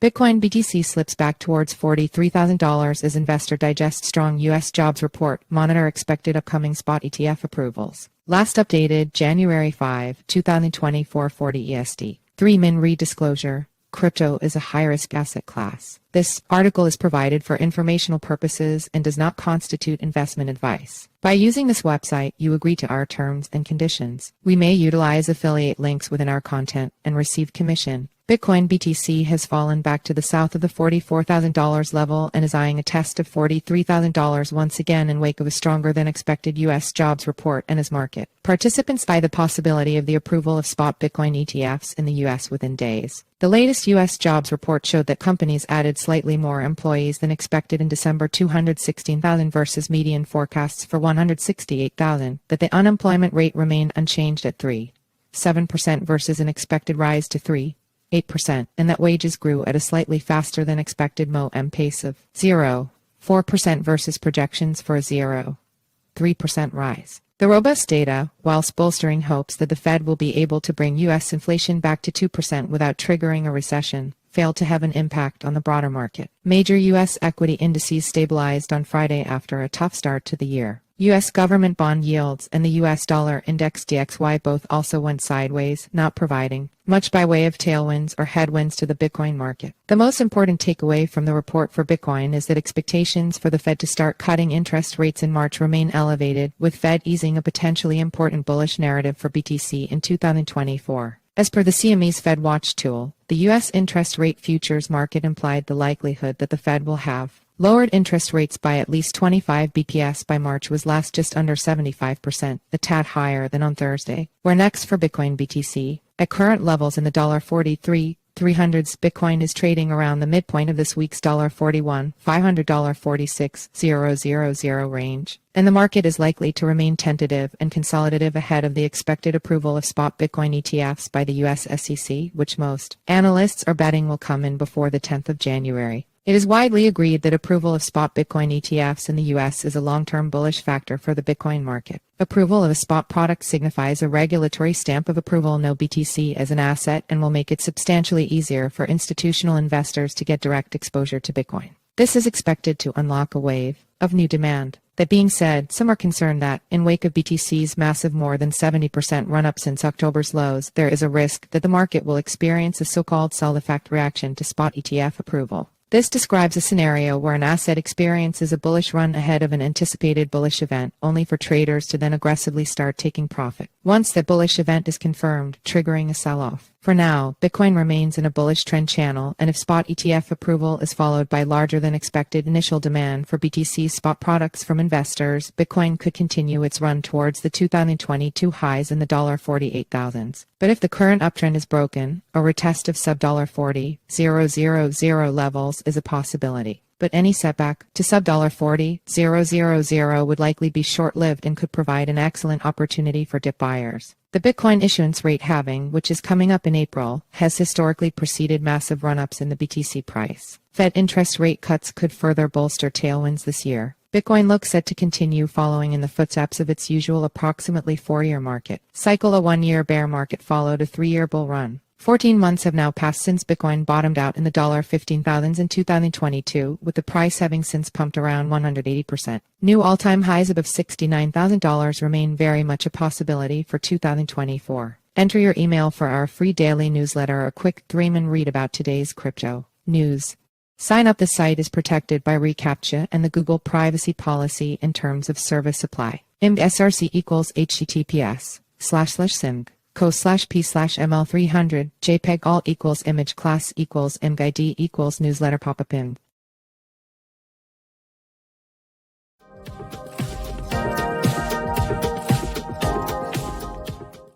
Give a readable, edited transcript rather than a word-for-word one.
Bitcoin BTC slips back towards $43,000 as investor digests strong U.S. jobs report, monitor expected upcoming spot ETF approvals. Last updated January 5, 2024 40 EST. 3 Min Re-disclosure. Crypto is a high-risk asset class. This article is provided for informational purposes and does not constitute investment advice. By using this website, you agree to our terms and conditions. We may utilize affiliate links within our content and receive commission. Bitcoin BTC has fallen back to the south of the $44,000 level and is eyeing a test of $43,000 once again in wake of a stronger than expected U.S. jobs report and as market participants eye the possibility of the approval of spot Bitcoin ETFs in the U.S. within days. The latest U.S. jobs report showed that companies added slightly more employees than expected in December, 216,000 versus median forecasts for 168,000, but the unemployment rate remained unchanged at 3.7% versus an expected rise to 3.8%, and that wages grew at a slightly faster than expected MoM pace of 0.4% versus projections for a 0.3% rise. The robust data, whilst bolstering hopes that the Fed will be able to bring U.S. inflation back to 2% without triggering a recession, failed to have an impact on the broader market. Major U.S. equity indices stabilized on Friday after a tough start to the year. U.S. government bond yields and the U.S. dollar index DXY both also went sideways, not providing much by way of tailwinds or headwinds to the Bitcoin market. The most important takeaway from the report for Bitcoin is that expectations for the Fed to start cutting interest rates in March remain elevated, with Fed easing a potentially important bullish narrative for BTC in 2024. As per the CME's FedWatch tool, the U.S. interest rate futures market implied the likelihood that the Fed will have lowered interest rates by at least 25 BPS by March was last just under 75%, a tad higher than on Thursday. Where next for Bitcoin BTC? At current levels in the $43,300s, Bitcoin is trading around the midpoint of this week's $41,500 $46,000 range, and the market is likely to remain tentative and consolidative ahead of the expected approval of spot Bitcoin ETFs by the U.S. SEC, which most analysts are betting will come in before the 10th of January. It is widely agreed that approval of spot Bitcoin ETFs in the U.S. is a long-term bullish factor for the Bitcoin market. Approval of a spot product signifies a regulatory stamp of approval, no BTC as an asset, and will make it substantially easier for institutional investors to get direct exposure to Bitcoin. This is expected to unlock a wave of new demand. That being said, some are concerned that, in wake of BTC's massive more than 70% run-up since October's lows, there is a risk that the market will experience a so-called sell-effect reaction to spot ETF approval. This describes a scenario where an asset experiences a bullish run ahead of an anticipated bullish event, only for traders to then aggressively start taking profit once that bullish event is confirmed, triggering a sell-off. For now, Bitcoin remains in a bullish trend channel, and if spot ETF approval is followed by larger than expected initial demand for BTC spot products from investors, Bitcoin could continue its run towards the 2022 highs in the $48,000s. But if the current uptrend is broken, a retest of sub $40,000 levels is a possibility. But any setback to sub $40,000 would likely be short-lived and could provide an excellent opportunity for dip buyers. The Bitcoin issuance rate halving, which is coming up in April, has historically preceded massive run-ups in the BTC price. Fed interest rate cuts could further bolster tailwinds this year. Bitcoin looks set to continue following in the footsteps of its usual approximately 4-year market cycle. A 1-year bear market followed a 3-year bull run. 14 months have now passed since Bitcoin bottomed out in the $15,000s in 2022, with the price having since pumped around 180%. New all-time highs above $69,000 remain very much a possibility for 2024. Enter your email for our free daily newsletter or a quick 3-min read about today's crypto news. Sign up. The site is protected by reCAPTCHA and the Google privacy policy in terms of service apply. IMG SRC equals https://simg. co/p/ml300 jpeg alt equals image class equals imgid equals newsletter pop-up img.